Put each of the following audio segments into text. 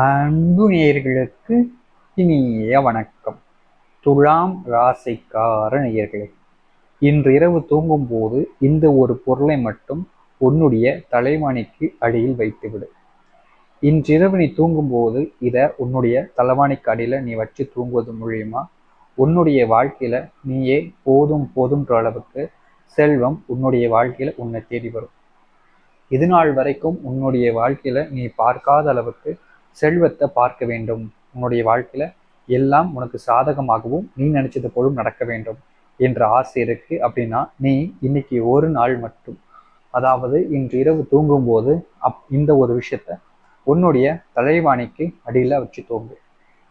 அன்பு நேயர்களுக்கு இனிய வணக்கம். துலாம் ராசிக்கார நேயர்களே, இன்று இரவு தூங்கும் போது இந்த ஒரு பொருளை மட்டும் உன்னுடைய தலைவாணிக்கு அடியில் வைத்துவிடு. இன்றிரவு நீ தூங்கும்போது இதை உன்னுடைய தலைவாணிக்கு அடியில் நீ வச்சு தூங்குவது மூலியமா உன்னுடைய வாழ்க்கையில நீயே போதும் போதும்ன்ற அளவுக்கு செல்வம் உன்னுடைய வாழ்க்கையில உன்னை தேடி வரும். இது நாள் வரைக்கும் உன்னுடைய வாழ்க்கையில நீ பார்க்காத அளவுக்கு செல்வத்தை பார்க்க வேண்டும். உன்னுடைய வாழ்க்கையில எல்லாம் உனக்கு சாதகமாகவும் நீ நினைச்சது போலும் நடக்க வேண்டும் என்ற ஆசை இருக்கு அப்படின்னா நீ இன்னைக்கு ஒரு நாள் மட்டும், அதாவது இன்று இரவு தூங்கும் போது இந்த ஒரு விஷயத்த உன்னுடைய தலைவாணிக்கு அடியில வச்சு தூங்கு.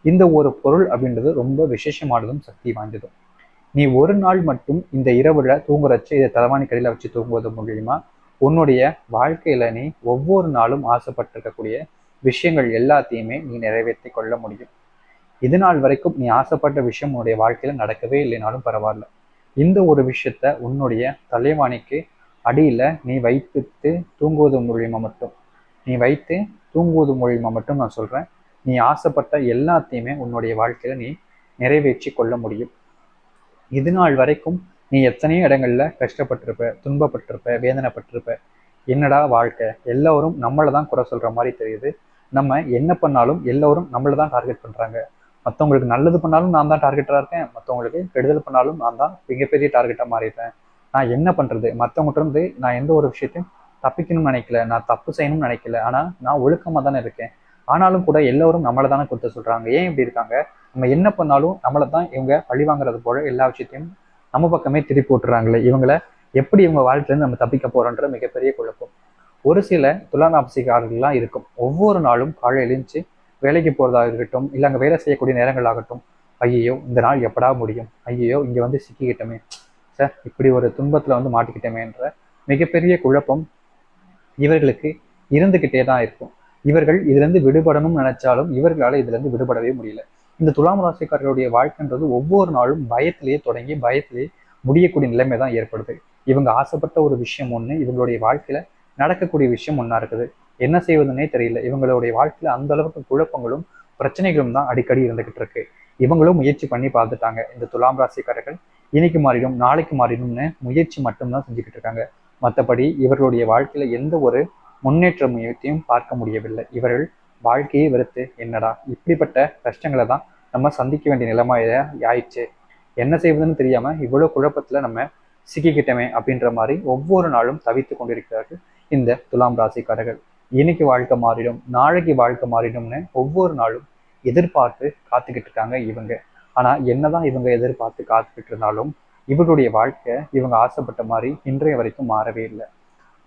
இந்த ஒரு பொருள் அப்படின்றது ரொம்ப விசேஷமானதும் சக்தி வாய்ந்ததும். நீ ஒரு நாள் மட்டும் இந்த இரவுல தூங்குறச்சு இதை தலைவாணிக்கு அடியில வச்சு தூங்குவது மூலியமா உன்னுடைய வாழ்க்கையில நீ ஒவ்வொரு நாளும் ஆசைப்பட்டிருக்கக்கூடிய விஷயங்கள் எல்லாத்தையுமே நீ நிறைவேற்றி கொள்ள முடியும். இது நாள் வரைக்கும் நீ ஆசைப்பட்ட விஷயம் உன்னுடைய வாழ்க்கையில நடக்கவே இல்லைனாலும் பரவாயில்ல, இந்த ஒரு விஷயத்த உன்னுடைய தலைவாணிக்கு அடியில நீ வைத்து தூங்குவது மூலியமா மட்டும் நான் சொல்றேன், நீ ஆசைப்பட்ட எல்லாத்தையுமே உன்னுடைய வாழ்க்கையில நீ நிறைவேற்றி கொள்ள முடியும். இது நாள் வரைக்கும் நீ எத்தனையோ இடங்கள்ல கஷ்டப்பட்டிருப்ப, துன்பப்பட்டிருப்ப, வேதனைப்பட்டிருப்ப. என்னடா வாழ்க்கை, எல்லோரும் நம்மளை தான் குறை சொல்ற மாதிரி தெரியுது, நம்ம என்ன பண்ணாலும் எல்லோரும் நம்மளை தான் டார்கெட் பண்றாங்க, மற்றவங்களுக்கு நல்லது பண்ணாலும் நான் தான் டார்கெட்டா இருக்கேன், மற்றவங்களுக்கு கெடுதல் பண்ணாலும் நான் தான் மிகப்பெரிய டார்கெட்டா மாறிடுறேன், நான் என்ன பண்றது, மற்றவங்ககிட்ட இருந்து நான் எந்த ஒரு விஷயத்தையும் தப்பிக்கணும்னு நினைக்கல, நான் தப்பு செய்யணும்னு நினைக்கல, ஆனா நான் ஒழுக்கமா தானே இருக்கேன், ஆனாலும் கூட எல்லோரும் நம்மளை தானே குத்த சொல்றாங்க, ஏன் இப்படி இருக்காங்க, நம்ம என்ன பண்ணாலும் நம்மளை தான் இவங்க பழி வாங்குறது போல எல்லா விஷயத்தையும் நம்ம பக்கமே திருப்பி போட்டுறாங்களே, இவங்களை எப்படி இவங்க வாழ்க்கையிலேருந்து நம்ம தப்பிக்க போறோன்ற மிகப்பெரிய குழப்பம் ஒரு சில துலாம் ராசிக்காரர்கள்லாம் இருக்கும். ஒவ்வொரு நாளும் காலையில் எழுந்துச்சு வேலைக்கு போறதாக இருக்கட்டும், இல்லை அங்கே வேலை செய்யக்கூடிய நேரங்கள் ஆகட்டும், ஐயோ இந்த நாள் எப்படா முடியும், ஐயோ இங்க வந்து சிக்கிக்கிட்டோமே, சார் இப்படி ஒரு துன்பத்துல வந்து மாட்டிக்கிட்டோமேன்ற மிகப்பெரிய குழப்பம் இவர்களுக்கு இருந்துகிட்டே தான் இருக்கும். இவர்கள் இதுல இருந்து விடுபடணும்னு நினைச்சாலும் இவர்களால இதுல இருந்து விடுபடவே முடியல. இந்த துலாம் ராசிக்காரர்களுடைய வாழ்க்கைன்றது ஒவ்வொரு நாளும் பயத்திலேயே தொடங்கி பயத்திலேயே முடியக்கூடிய நிலைமை தான் ஏற்படுது. இவங்க ஆசைப்பட்ட ஒரு விஷயம் ஒண்ணு, இவங்களுடைய வாழ்க்கையில நடக்கக்கூடிய விஷயம் ஒன்றா இருக்குது. என்ன செய்வதுன்னே தெரியல. இவங்களுடைய வாழ்க்கையில அந்த அளவுக்கு குழப்பங்களும் பிரச்சனைகளும் தான் அடிக்கடி இருந்துகிட்டு இருக்கு. இவங்களும் முயற்சி பண்ணி பார்த்துட்டாங்க. இந்த துலாம் ராசிக்காரர்கள் இன்னைக்கு மாறிடும் நாளைக்கு மாறிடும்னு முயற்சி மட்டும்தான் செஞ்சுக்கிட்டு இருக்காங்க. மற்றபடி இவர்களுடைய வாழ்க்கையில எந்த ஒரு முன்னேற்ற முயற்சியும் பார்க்க முடியவில்லை. இவர்கள் வாழ்க்கையை வெறுத்து என்னடா இப்படிப்பட்ட கஷ்டங்களை தான் நம்ம சந்திக்க வேண்டிய நிலைமை ஆயிடுச்சு, என்ன செய்வதுன்னு தெரியாம இவ்வளவு குழப்பத்துல நம்ம சிக்கிக்கிட்டமே அப்படின்ற மாதிரி ஒவ்வொரு நாளும் தவித்து கொண்டிருக்கிறார்கள் இந்த துலாம் ராசிக்காரர்கள். இன்னைக்கு வாழ்க்கை மாறிடும் நாளைக்கு வாழ்க்கை மாறிடும்னு ஒவ்வொரு நாளும் எதிர்பார்த்து காத்துக்கிட்டு இருக்காங்க இவங்க. ஆனா என்னதான் இவங்க எதிர்பார்த்து காத்துக்கிட்டு இருந்தாலும் இவர்களுடைய வாழ்க்கை இவங்க ஆசைப்பட்ட மாதிரி இன்றைய வரைக்கும் மாறவே இல்லை.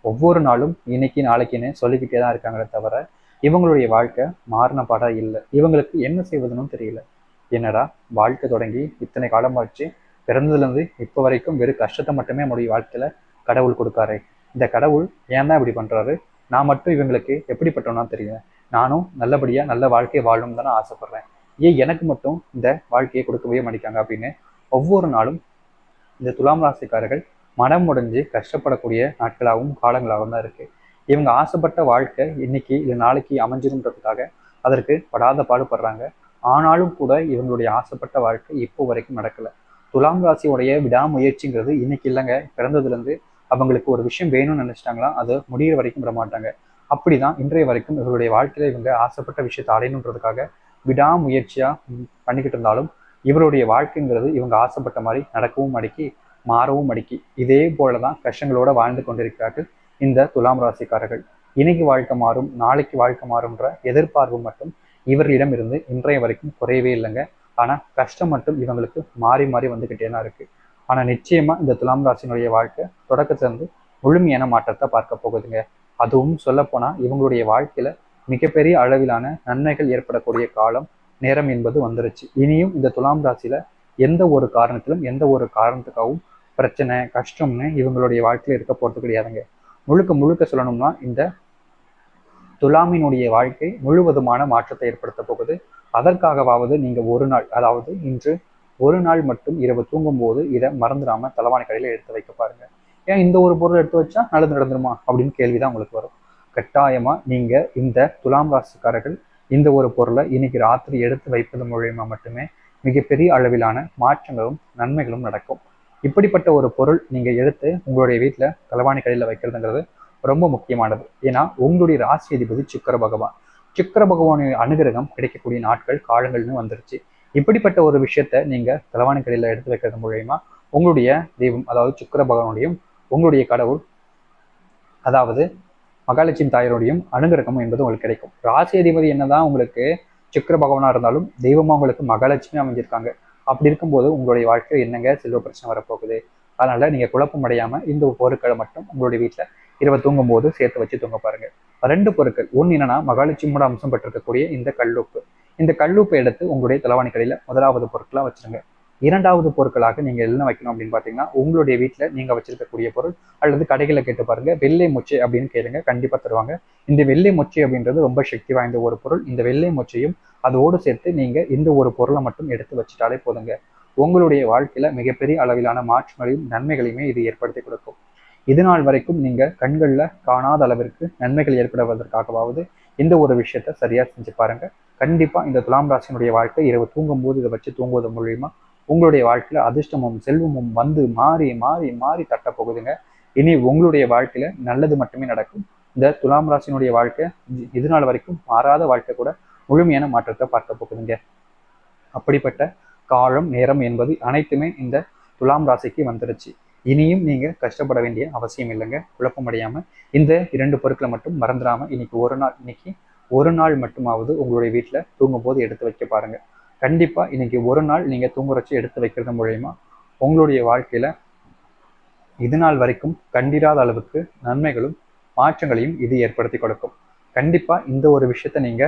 ஒவ்வொரு நாளும் இன்னைக்கு நாளைக்குன்னு சொல்லிக்கிட்டே தான் இருக்காங்களே தவிர இவங்களுடைய வாழ்க்கை மாறின பாடம் இல்லை. இவங்களுக்கு என்ன செய்வதுன்னு தெரியல. என்னடா வாழ்க்கை தொடங்கி இத்தனை காலமாச்சு, பிறந்ததுலேருந்து இப்போ வரைக்கும் வெறும் கஷ்டத்தை மட்டுமே நம்முடைய வாழ்க்கையில கடவுள் கொடுக்காரு, இந்த கடவுள் ஏன் தான் இப்படி பண்றாரு, நான் மட்டும் இவங்களுக்கு எப்படிப்பட்டோம்னா தெரியும், நானும் நல்லபடியா நல்ல வாழ்க்கையை வாழணும்னு தானே ஆசைப்படுறேன், ஏன் எனக்கு மட்டும் இந்த வாழ்க்கையை கொடுக்கவே மாட்டாங்க அப்படின்னு ஒவ்வொரு நாளும் இந்த துலாம் ராசிக்காரர்கள் மனம் உடைஞ்சு கஷ்டப்படக்கூடிய நாட்களாகவும் காலங்களாகவும் தான் இருக்கு. இவங்க ஆசைப்பட்ட வாழ்க்கை இன்னைக்கு இல்லை நாளைக்கு அமைஞ்சிருன்றதுக்காக அதற்கு படாத பாடுபடுறாங்க. ஆனாலும் கூட இவங்களுடைய ஆசைப்பட்ட வாழ்க்கை இப்போ வரைக்கும் நடக்கல. துலாம் ராசியுடைய விடாமுயற்சிங்கிறது இன்னைக்கு இல்லைங்க, பிறந்ததுலேருந்து அவங்களுக்கு ஒரு விஷயம் வேணும்னு நினைச்சிட்டாங்களா அது முடிகிற வரைக்கும் விட மாட்டாங்க. அப்படிதான் இன்றைய வரைக்கும் இவருடைய வாழ்க்கையில இவங்க ஆசைப்பட்ட விஷயத்தை அடையணுன்றதுக்காக விடாமுயற்சியா பண்ணிக்கிட்டு இருந்தாலும் இவருடைய வாழ்க்கைங்கிறது இவங்க ஆசைப்பட்ட மாதிரி நடக்கவும் அடக்கி மாறவும் அடக்கி இதே போலதான் கஷ்டங்களோட வாழ்ந்து கொண்டிருக்கிறார்கள் இந்த துலாம் ராசிக்காரர்கள். இன்னைக்கு வாழ்க்கை மாறும் நாளைக்கு வாழ்க்கை மாறும்ன்ற எதிர்பார்ப்பு மட்டும் இவர்களிடம் இருந்து இன்றைய வரைக்கும் குறையவே இல்லைங்க. ஆனா கஷ்டம் மட்டும் இவங்களுக்கு மாறி மாறி வந்துகிட்டே தான் இருக்கு. ஆனா நிச்சயமா இந்த துலாம் ராசினுடைய வாழ்க்கை தொடக்கத்திலிருந்து முழுமையான மாற்றத்தை பார்க்க போகுதுங்க. அதுவும் சொல்ல போனா இவங்களுடைய வாழ்க்கையில மிகப்பெரிய அளவிலான நன்மைகள் ஏற்படக்கூடிய காலம் நேரம் என்பது வந்துருச்சு. இனியும் இந்த துலாம் ராசியில எந்த ஒரு காரணத்திலும் எந்த ஒரு காரணத்துக்காகவும் பிரச்சனை கஷ்டம்னு இவங்களுடைய வாழ்க்கையில இருக்க போறது கிடையாதுங்க. முழுக்க முழுக்க சொல்லணும்னா இந்த துலாமினுடைய வாழ்க்கை முழுவதுமான மாற்றத்தை ஏற்படுத்த போகுது. அதற்காகவாவது நீங்க ஒரு நாள், அதாவது இன்று ஒரு நாள் மட்டும் இரவு தூங்கும் போது இதை மறந்துடாம தலைவாணி கடையில எடுத்து வைக்க பாருங்க. ஏன் இந்த ஒரு பொருள் எடுத்து வச்சா நல்லது நடந்துருமா அப்படின்னு கேள்விதான் உங்களுக்கு வரும். கட்டாயமா நீங்க இந்த துலாம் ராசிக்காரர்கள் இந்த ஒரு பொருளை இன்னைக்கு ராத்திரி எடுத்து வைப்பது மூலியமா மட்டுமே மிகப்பெரிய அளவிலான மாற்றங்களும் நன்மைகளும் நடக்கும். இப்படிப்பட்ட ஒரு பொருள் நீங்க எடுத்து உங்களுடைய வீட்டில் தலவாணி கடையில் வைக்கிறதுங்கிறது ரொம்ப முக்கியமானது. ஏன்னா உங்களுடைய ராசி அதிபதி சுக்கிர பகவான். சுக்கிர பகவானின் அனுகிரகம் கிடைக்கக்கூடிய நாட்கள் காலங்கள்னு வந்துருச்சு. இப்படிப்பட்ட ஒரு விஷயத்த நீங்க தலவாணி கடையில் எடுத்து வைக்கிறது மூலயமா உங்களுடைய தெய்வம், அதாவது சுக்கிர பகவானுடையும் உங்களுடைய கடவுள், அதாவது மகாலட்சுமி தாயருடையும் அனுகிரகம் என்பது உங்களுக்கு கிடைக்கும். ராசி அதிபதி என்னதான் உங்களுக்கு சுக்கிர பகவானா இருந்தாலும் தெய்வமா உங்களுக்கு மகாலட்சுமி அமைஞ்சிருக்காங்க. அப்படி இருக்கும்போது உங்களுடைய வாழ்க்கையில் என்னங்க செல்வ பிரச்சனை வரப்போகுது? அதனால நீங்க குழப்பம் அடையாம இந்த பொருட்களை மட்டும் உங்களுடைய வீட்டில் இரவு தூங்கும் போது சேர்த்து வச்சு தூங்க பாருங்க. 2 பொருட்கள். ஒன்று என்னன்னா மகாலட்சுமியோட அம்சம் பெற்றிருக்கக்கூடிய இந்த கல்லுப்பு. இந்த கல்லுப்பை எடுத்து உங்களுடைய தலவாணி கடையில முதலாவது பொருட்களா வச்சிருங்க. 2வது பொருட்களாக நீங்க என்ன வைக்கணும் அப்படின்னு பாத்தீங்கன்னா, உங்களுடைய வீட்டுல நீங்க வச்சிருக்கக்கூடிய பொருள் அல்லது கடைகளை கேட்டு பாருங்க. வெள்ளை மொச்சை அப்படின்னு கேளுங்க, கண்டிப்பா தருவாங்க. இந்த வெள்ளை மொச்சை அப்படின்றது ரொம்ப சக்தி வாய்ந்த ஒரு பொருள். இந்த வெள்ளை மொச்சையும் அதோடு சேர்த்து நீங்க இந்த ஒரு பொருளை மட்டும் எடுத்து வச்சுட்டாலே போதுங்க. உங்களுடைய வாழ்க்கையில மிகப்பெரிய அளவிலான மாற்றங்களையும் நன்மைகளையுமே இது ஏற்படுத்தி கொடுக்கும். இது நாள் வரைக்கும் நீங்க கண்கள்ல காணாத அளவிற்கு நன்மைகள் ஏற்படுவதற்காகவாவது இந்த ஒரு விஷயத்த சரியா செஞ்சு பாருங்க. கண்டிப்பா இந்த துலாம் ராசியினுடைய வாழ்க்கை இரவு தூங்கும் போது இதை வச்சு தூங்குவது மூலியமா உங்களுடைய வாழ்க்கையில அதிர்ஷ்டமும் செல்வமும் வந்து மாறி மாறி மாறி தட்ட போகுதுங்க. இனி உங்களுடைய வாழ்க்கையில நல்லது மட்டுமே நடக்கும். இந்த துலாம் ராசியினுடைய வாழ்க்கை இது நாள் வரைக்கும் மாறாத வாழ்க்கை கூட முழுமையான மாற்றத்தை பார்க்க போகுதுங்க. அப்படிப்பட்ட காலம் நேரம் என்பது அனைத்துமே இந்த துலாம் ராசிக்கு வந்துருச்சு. இனியும் நீங்க கஷ்டப்பட வேண்டிய அவசியம் இல்லைங்க. குழப்பமடையாம இந்த 2 பொருட்களை மட்டும் மறந்துடாம இன்னைக்கு ஒரு நாள் மட்டுமாவது உங்களுடைய வீட்டுல தூங்கும் போது எடுத்து வைக்க பாருங்க. கண்டிப்பா இன்னைக்கு ஒரு நாள் நீங்க தூங்குறச்சு எடுத்து வைக்கிறது மூலயமா உங்களுடைய வாழ்க்கையில இது நாள் வரைக்கும் கண்டிராத அளவுக்கு நன்மைகளும் மாற்றங்களையும் இது ஏற்படுத்தி கொடுக்கும். கண்டிப்பா இந்த ஒரு விஷயத்த நீங்க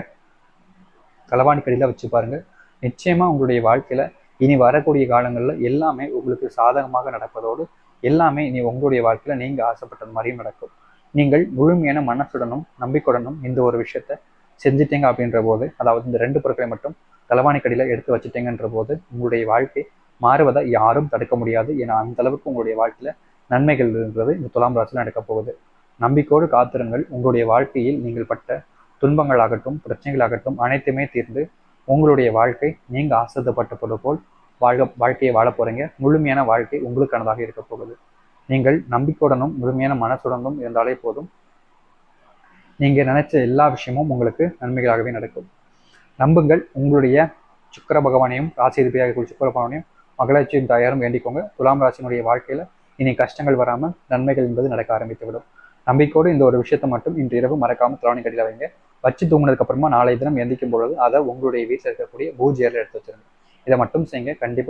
தலவாணி கடையில வச்சு பாருங்க. நிச்சயமா உங்களுடைய வாழ்க்கையில இனி வரக்கூடிய காலங்கள்ல எல்லாமே உங்களுக்கு சாதகமாக நடப்பதோடு எல்லாமே இனி உங்களுடைய வாழ்க்கையில நீங்க ஆசைப்பட்டது மாதிரியும் நடக்கும். நீங்கள் முழுமையான மனசுடனும் நம்பிக்கையுடனும் இந்த ஒரு விஷயத்த செஞ்சுட்டீங்க அப்படின்ற போது, அதாவது இந்த 2 பொருட்களை மட்டும் தலவாணி கடையில எடுத்து வச்சுட்டீங்கன்ற போது உங்களுடைய வாழ்க்கை மாறுவதை யாரும் தடுக்க முடியாது. ஏன்னா அந்த அளவுக்கு உங்களுடைய வாழ்க்கையில நன்மைகள் இருந்தது இந்த துலாம் ராசியில் நடக்க போகுது. நம்பிக்கையோடு காத்திருங்கள். உங்களுடைய வாழ்க்கையில் நீங்கள் பட்ட துன்பங்களாகட்டும் பிரச்சனைகளாகட்டும் அனைத்துமே தீர்ந்து உங்களுடைய வாழ்க்கை நீங்க ஆசைப்பட்டது போல் வாழ்க்கையை வாழ போறீங்க. முழுமையான வாழ்க்கை உங்களுக்கானதாக இருக்க போகுது. நீங்கள் நம்பிக்கையுடனும் முழுமையான மனசுடனும் இருந்தாலே போதும். நீங்க நினைச்ச எல்லா விஷயமும் உங்களுக்கு நன்மைகளாகவே நடக்கும். நம்புங்கள். உங்களுடைய சுக்கிர பகவானையும் ராசி அதிபதியாக கூடிய சுக்கிர பகவானையும் மகாலட்சுமி தாயாரும் வேண்டிக்கோங்க. துலாம் ராசியினுடைய வாழ்க்கையில இனி கஷ்டங்கள் வராமல் நன்மைகள் என்பது நடக்க ஆரம்பித்து விடும். நம்பிக்கையோடு இந்த ஒரு விஷயத்தை மட்டும் இன்று இரவு மறக்காம தலவாணி கடையில வைங்க. வச்சு தூங்கினதுக்கு அப்புறமா நாளைய தினம் எந்திக்கும் பொழுது அதை உங்களுடைய வீட்டில் இருக்கக்கூடிய பூஜை அறையில் எடுத்து வச்சிருங்க. இதை மட்டும் செய்யுங்க. கண்டிப்பா